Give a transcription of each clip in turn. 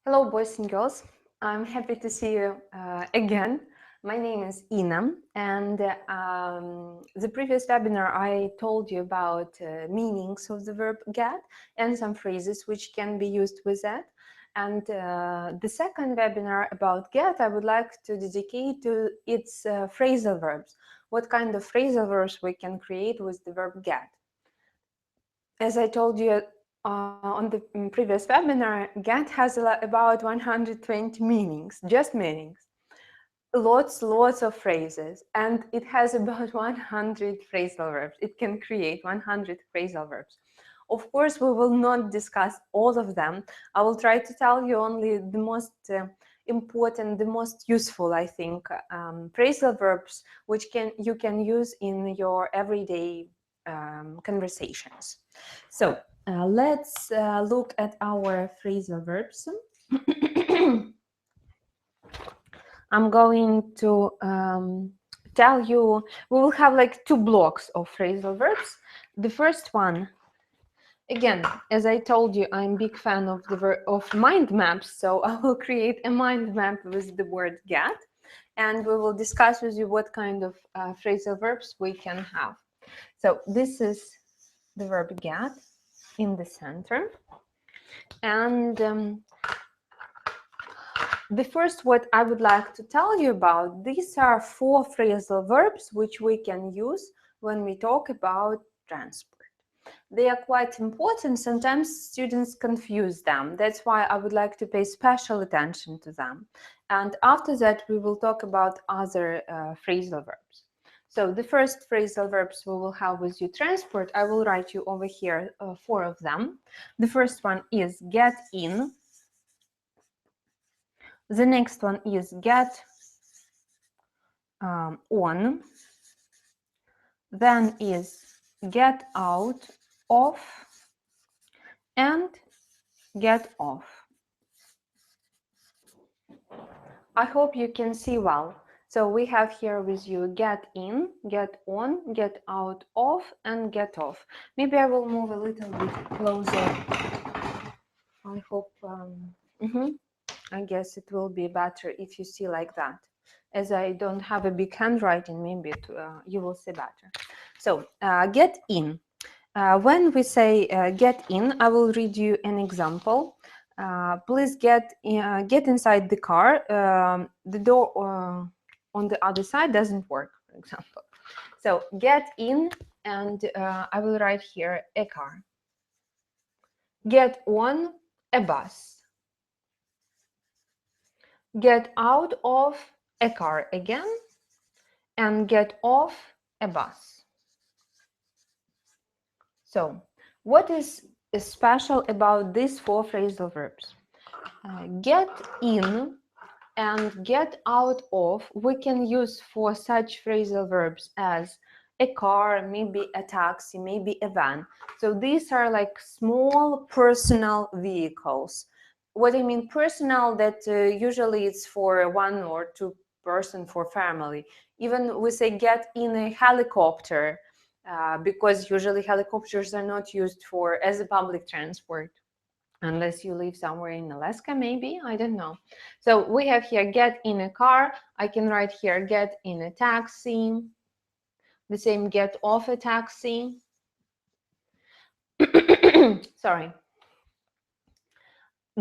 Hello, boys and girls. I'm happy to see you again. My name is Ina, and the previous webinar I told you about meanings of the verb get and some phrases which can be used with that. And the second webinar about get, I would like to dedicate to its phrasal verbs. What kind of phrasal verbs we can create with the verb get. As I told you on the previous webinar, get has about 120 meanings, just meanings. Lots of phrases, and it has about 100 phrasal verbs. It can create 100 phrasal verbs. Of course, we will not discuss all of them. I will try to tell you only the most important, the most useful, I think, phrasal verbs which you can use in your everyday conversations. So let's look at our phrasal verbs. I'm going to tell you, we will have like two blocks of phrasal verbs. The first one, again, as I told you, I'm a big fan of of mind maps, so I will create a mind map with the word get, and we will discuss with you what kind of phrasal verbs we can have. So this is the verb get in the center, and the first what I would like to tell you about, these are 4 phrasal verbs which we can use when we talk about transport. They are quite important. Sometimes students confuse them. That's why I would like to pay special attention to them. And after that, we will talk about other phrasal verbs. So the first phrasal verbs we will have with you, transport. I will write you over here 4 of them. The first one is get in. The next one is get on. Then is get out of and get off. I hope you can see well. So we have here with you get in, get on, get out of, and get off. Maybe I will move a little bit closer. I hope, I guess it will be better if you see like that. As I don't have a big handwriting, maybe you will see better. So get in. When we say get in, I will read you an example. Please get inside the car. The door on the other side doesn't work, for example. So get in, and I will write here a car. Get on a bus. Get out of a car again, and get off a bus. So what is special about these 4 phrasal verbs? Get in and get out of we can use for such phrasal verbs as a car, maybe a taxi, maybe a van. So these are like small personal vehicles. What I mean personal, that usually it's for 1 or 2 person, for family. Even we say get in a helicopter because usually helicopters are not used for as a public transport. Unless you live somewhere in Alaska, maybe, I don't know. So we have here get in a car. I can write here get in a taxi. The same get off a taxi. Sorry.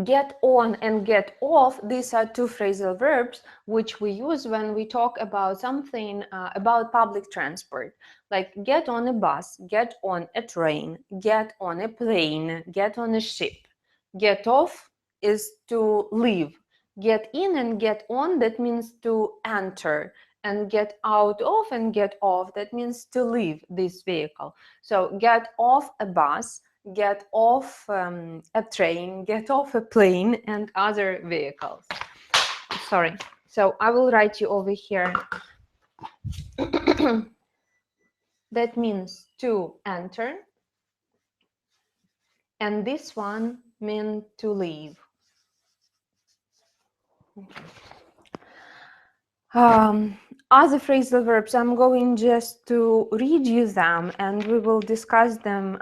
Get on and get off, these are 2 phrasal verbs which we use when we talk about something about public transport, like get on a bus, get on a train, get on a plane, get on a ship. Get off is to leave. Get in and get on, that means to enter. And get out of and get off, that means to leave this vehicle. So get off a bus, get off a train, get off a plane, and other vehicles. Sorry. So I will write you over here. That means to enter. And this one means to leave. Other phrasal verbs, I'm going just to read you them and we will discuss them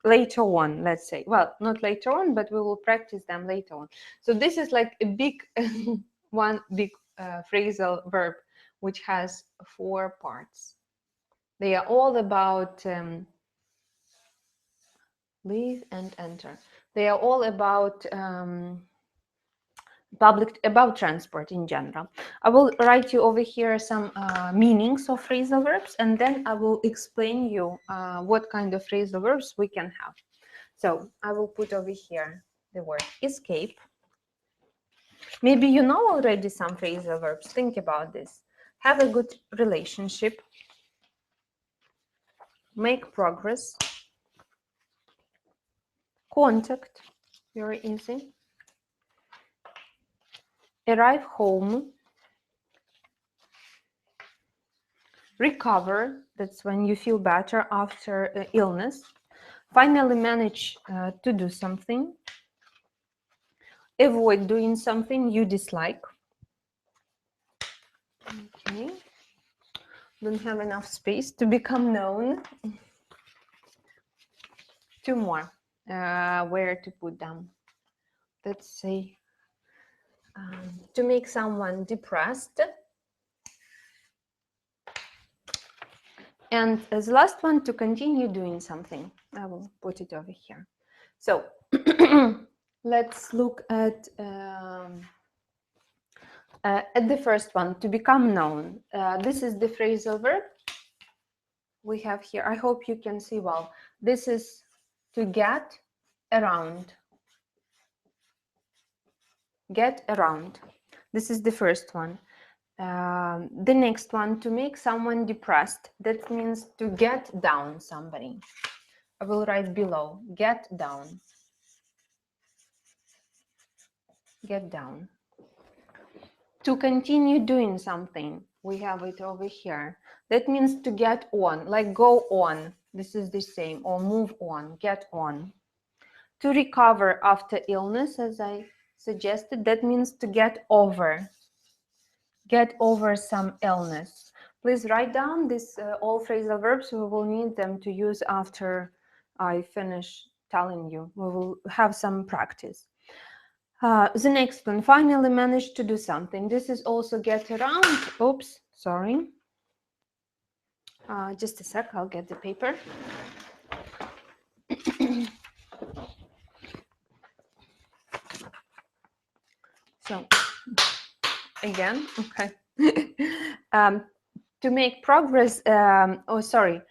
later on, let's say. Well, not later on, but we will practice them later on. So this is like a big, one big phrasal verb, which has 4 parts. They are all about leave and enter. They are all about about transport in general. I will write you over here some meanings of phrasal verbs, and then I will explain you what kind of phrasal verbs we can have. So I will put over here the word escape. Maybe you know already some phrasal verbs. Think about this. Have a good relationship. Make progress. Contact. Very easy. Arrive home. Recover. That's when you feel better after illness. Finally manage to do something. Avoid doing something you dislike. Okay. Don't have enough space to become known. 2 more. Where to put them? Let's say to make someone depressed. And as the last one, to continue doing something. I will put it over here. So let's look at the first one, to become known. This is the phrasal verb we have here. I hope you can see well. This is to get around. Get around. This is the first one. The next one, to make someone depressed. That means to get down somebody. I will write below. Get down. Get down. To continue doing something. We have it over here. That means to get on, like go on. This is the same. Or move on. Get on. To recover after illness, as I suggested, that means to get over. Get over some illness. Please write down this all phrasal verbs. We will need them to use after I finish telling you. We will have some practice. The next one, finally managed to do something. This is also get around. Oops, sorry. Just a sec, I'll get the paper. So, again, okay. To make progress, oh, sorry.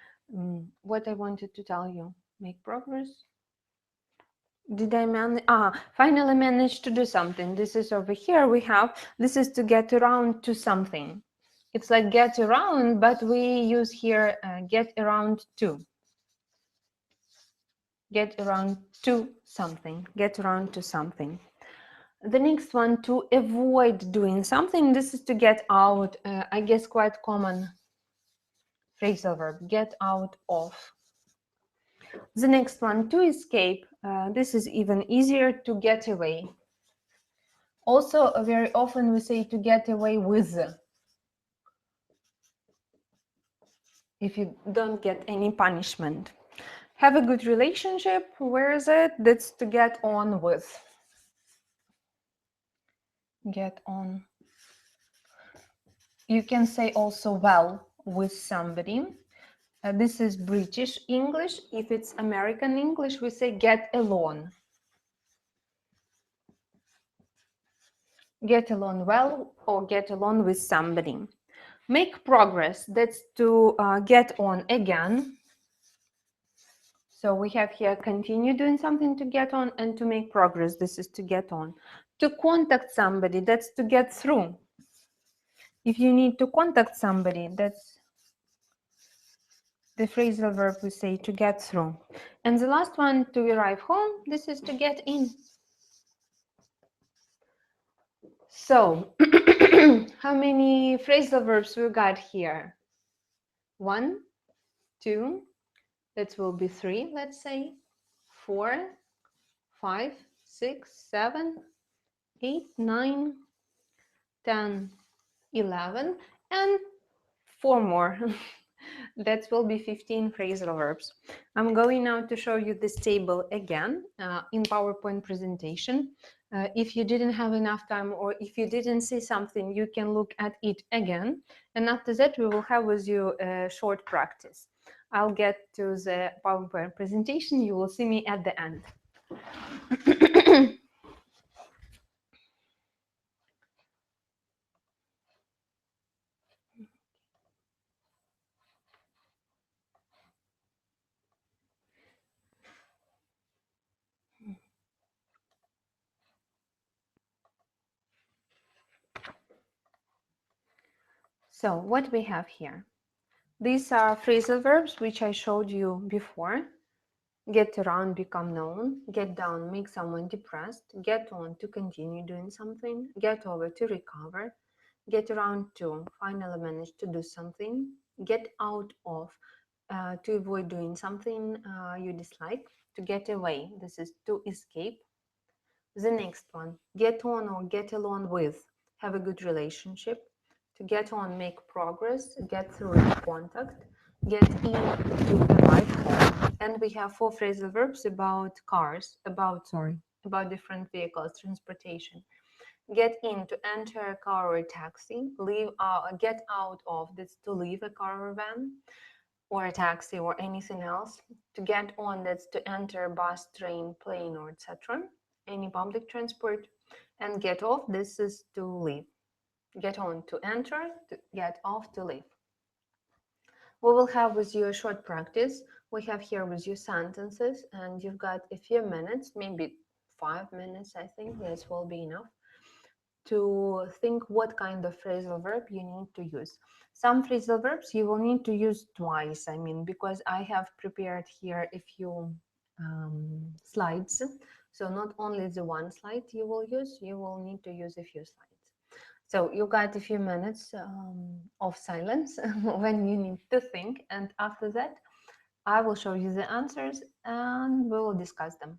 What I wanted to tell you, make progress. Did I manage? Finally managed to do something. This is over here. We have, this is to get around to something. It's like get around, but we use here get around to. Get around to something. Get around to something. The next one, to avoid doing something. This is to get out. I guess quite common phrasal verb. Get out of. The next one, to escape. This is even easier, to get away. Also, very often we say to get away with. If you don't get any punishment. Have a good relationship. Where is it? That's to get on with. Get on. You can say also well with somebody. This is British English. If it's American English, we say get along. Get along well or get along with somebody. Make progress. That's to get on again. So we have here continue doing something to get on, and to make progress. This is to get on. To contact somebody. That's to get through. If you need to contact somebody, that's the phrasal verb we say to get through. And the last one, to arrive home. This is to get in. So, how many phrasal verbs we got here? 1, 2, that will be 3, let's say. 4, 5, 6, 7, 8, 9, 10, 11. and 4 more. That will be 15 phrasal verbs. I'm going now to show you this table again in PowerPoint presentation. If you didn't have enough time or if you didn't see something, you can look at it again. And after that, we will have with you a short practice. I'll get to the PowerPoint presentation. You will see me at the end. So what we have here? These are phrasal verbs which I showed you before. Get around, become known. Get down, make someone depressed. Get on, to continue doing something. Get over, to recover. Get around, to finally manage to do something. Get out of, to avoid doing something you dislike. To get away, this is to escape. The next one, get on or get along with, have a good relationship. To get on, make progress, get through to contact, get in, to arrive home. And we have 4 phrasal verbs about cars, about different vehicles, transportation. Get in, to enter a car or a taxi. Leave out, get out of, that's to leave a car or van or a taxi or anything else. To get on, that's to enter a bus, train, plane, or etc. Any public transport. And get off, this is to leave. Get on, to enter, to get off, to leave. We will have with you a short practice. We have here with you sentences, and you've got a few minutes, maybe 5 minutes, I think this will be enough, to think what kind of phrasal verb you need to use. Some phrasal verbs you will need to use twice, because I have prepared here a few slides. So not only the one slide you will use, you will need to use a few slides. So you got a few minutes of silence when you need to think, and after that, I will show you the answers and we will discuss them.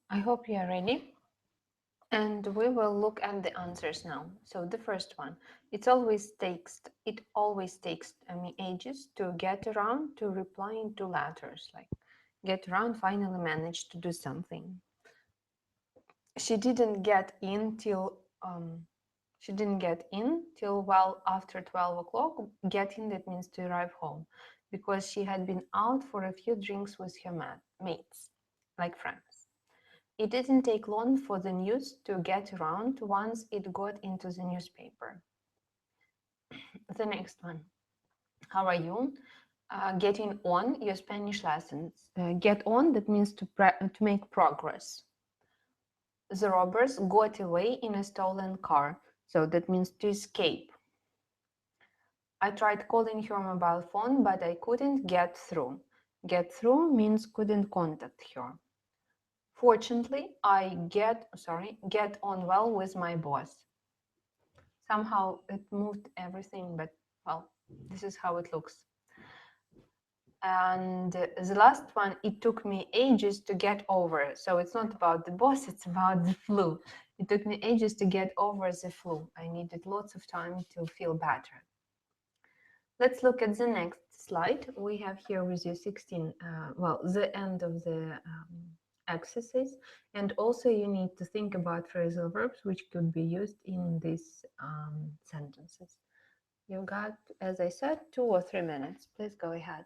I hope you are ready. And we will look at the answers now. So the first one, it always takes me ages to get around to replying to letters. Like get around, finally managed to do something. She didn't get in till well after 12 o'clock. Get in, that means to arrive home, because she had been out for a few drinks with her mates, like friends. It didn't take long for the news to get around once it got into the newspaper. The next one. How are you? Getting on your Spanish lessons. Get on, that means to make progress. The robbers got away in a stolen car, so that means to escape. I tried calling her mobile phone, but I couldn't get through. Get through means couldn't contact her. Fortunately, I get on well with my boss. Somehow it moved everything, but well, this is how it looks. And the last one, it took me ages to get over. So it's not about the boss, it's about the flu. It took me ages to get over the flu. I needed lots of time to feel better. Let's look at the next slide. We have here with you 16, the end of the exercise. And also you need to think about phrasal verbs which could be used in these sentences. You got, as I said, 2 or 3 minutes. Please go ahead.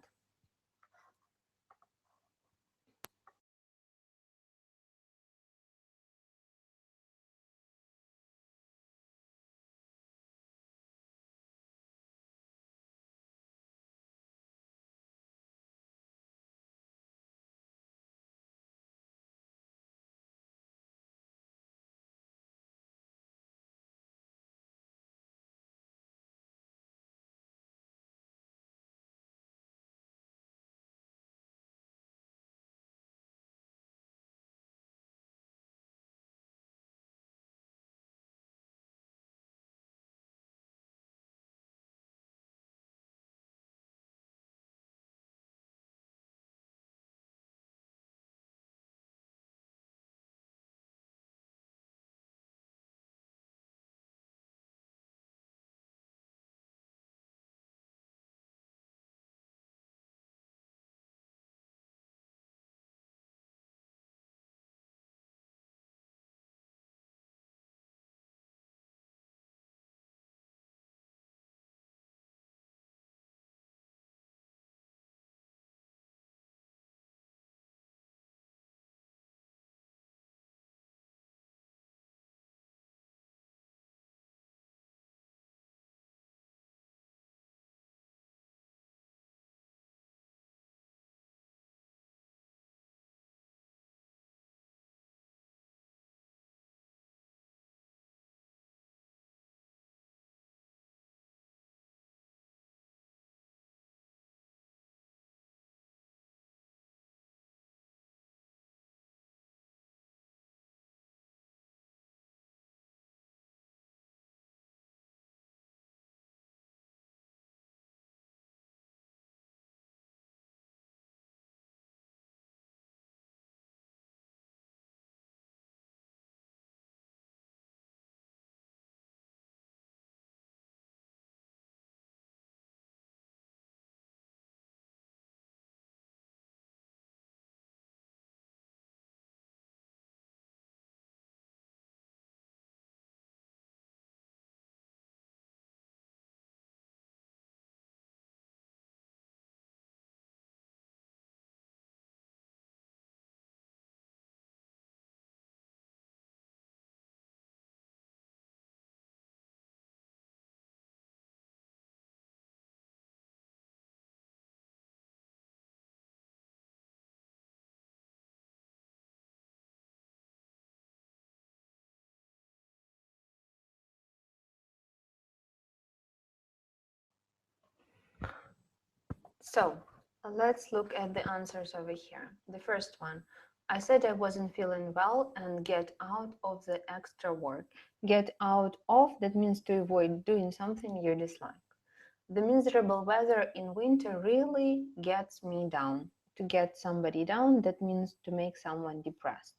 So let's look at the answers over here. The first one, I said I wasn't feeling well and get out of the extra work. Get out of, that means to avoid doing something you dislike. The miserable weather in winter really gets me down. To get somebody down, that means to make someone depressed.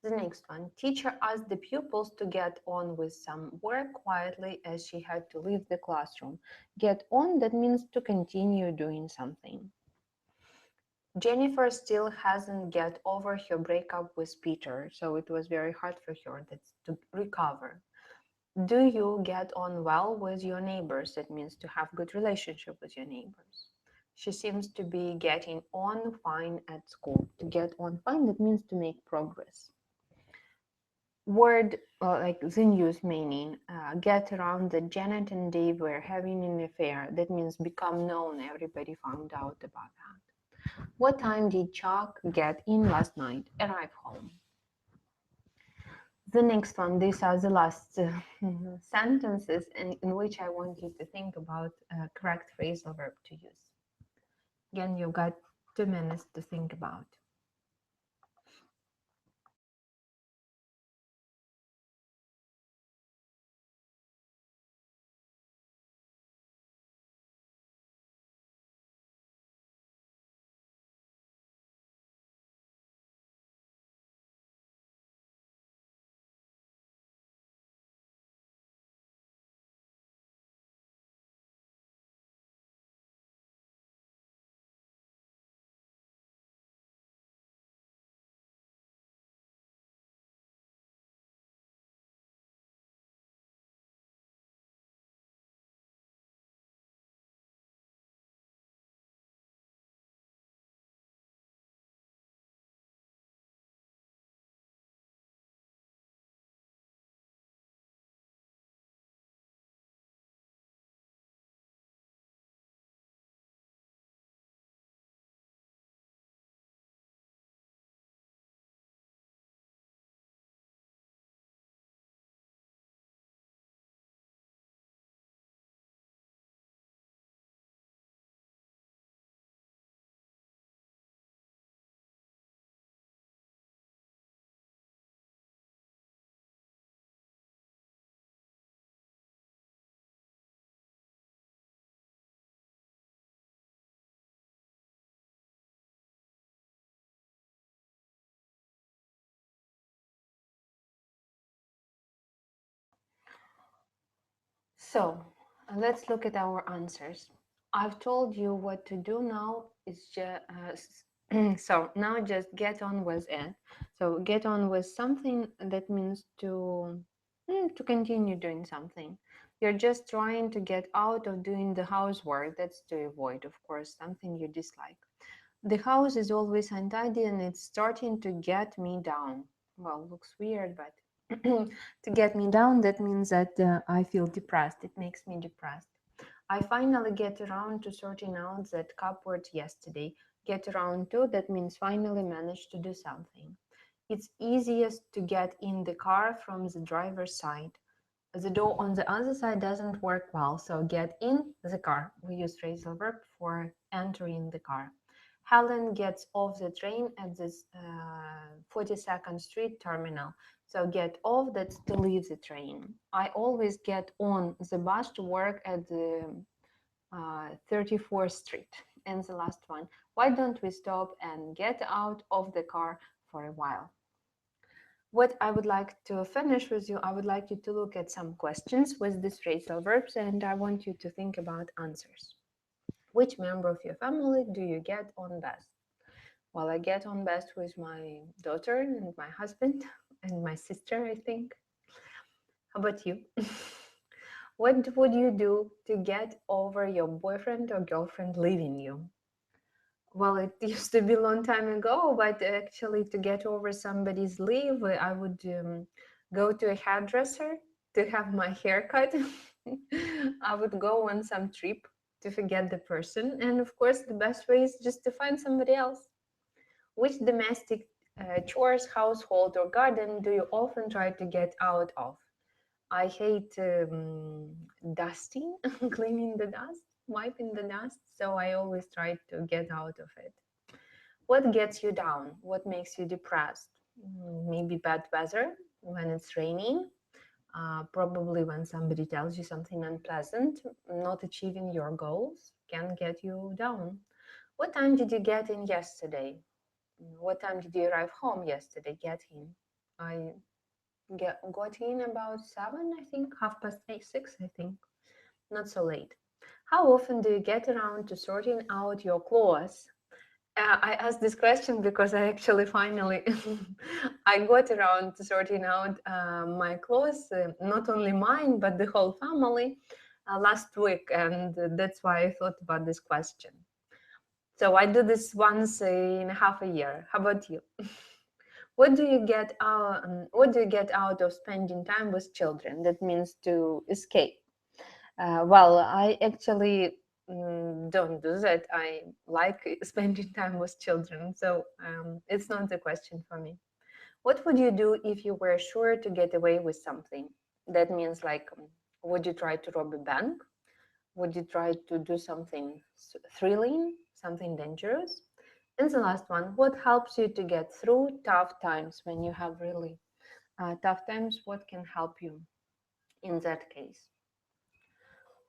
The next one, teacher asked the pupils to get on with some work quietly as she had to leave the classroom. Get on, that means to continue doing something. Jennifer still hasn't get over her breakup with Peter, so it was very hard for her to recover. Do you get on well with your neighbors? That means to have good relationship with your neighbors. She seems to be getting on fine at school. To get on fine, that means to make progress. Word like the news meaning, get around that Janet and Dave were having an affair. That means become known. Everybody found out about that. What time did Chuck get in last night? Arrive home. The next one, these are the last sentences in which I want you to think about correct phrasal verb to use. Again, you've got 2 minutes to think about. So let's look at our answers. I've told you what to do now. Is just so now just get on with it. So get on with something, that means to continue doing something. You're just trying to get out of doing the housework. That's to avoid, of course, something you dislike. The house is always untidy and it's starting to get me down. Well, looks weird, but to get me down, that means that I feel depressed. It makes me depressed. I finally get around to sorting out that cupboard yesterday. Get around to, that means finally manage to do something. It's easiest to get in the car from the driver's side. The door on the other side doesn't work well, so get in the car. We use phrasal verb for entering the car. Helen gets off the train at this 42nd Street terminal. So get off, that's to leave the train. I always get on the bus to work at the 34th Street. And the last one, why don't we stop and get out of the car for a while? What I would like to finish with you, I would like you to look at some questions with these phrasal verbs, and I want you to think about answers. Which member of your family do you get on best? Well, I get on best with my daughter and my husband and my sister, I think. How about you? What would you do to get over your boyfriend or girlfriend leaving you? Well, it used to be a long time ago, but actually, to get over somebody's leave, I would go to a hairdresser to have my hair cut. I would go on some trip to forget the person. And of course, the best way is just to find somebody else. Which domestic chores, household, or garden do you often try to get out of? I hate dusting, cleaning the dust, wiping the dust, so I always try to get out of it. What gets you down? What makes you depressed? Maybe bad weather when it's raining, probably when somebody tells you something unpleasant, not achieving your goals can get you down. What time did you get in yesterday? What time did you arrive home yesterday? Get in. I got in about 7, I think, half past 6, I think. Not so late. How often do you get around to sorting out your clothes? I asked this question because I actually finally I got around to sorting out my clothes, not only mine but the whole family, last week, and that's why I thought about this question. So I do this once in half a year. How about you? What do you get out of spending time with children? That means to escape. Well, I actually don't do that. I like spending time with children, so it's not a question for me. What would you do if you were sure to get away with something? That means, like, would you try to rob a bank? Would you try to do something thrilling, something dangerous? And the last one, what helps you to get through tough times when you have really tough times? What can help you in that case?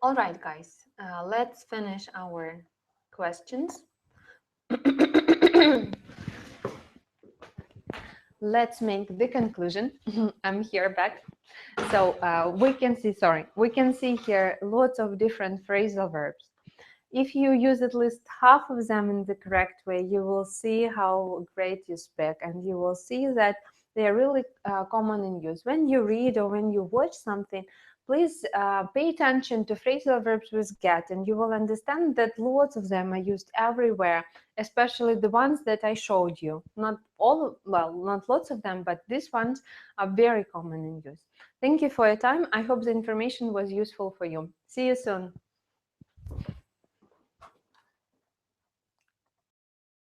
All right, guys, let's finish our questions. Let's make the conclusion. I'm here back. So we can see here lots of different phrasal verbs. If you use at least half of them in the correct way, you will see how great you speak, and you will see that they are really common in use. When you read or when you watch something, please pay attention to phrasal verbs with get, and you will understand that lots of them are used everywhere, especially the ones that I showed you. Not all, well, not lots of them, but these ones are very common in use. Thank you for your time. I hope the information was useful for you. See you soon.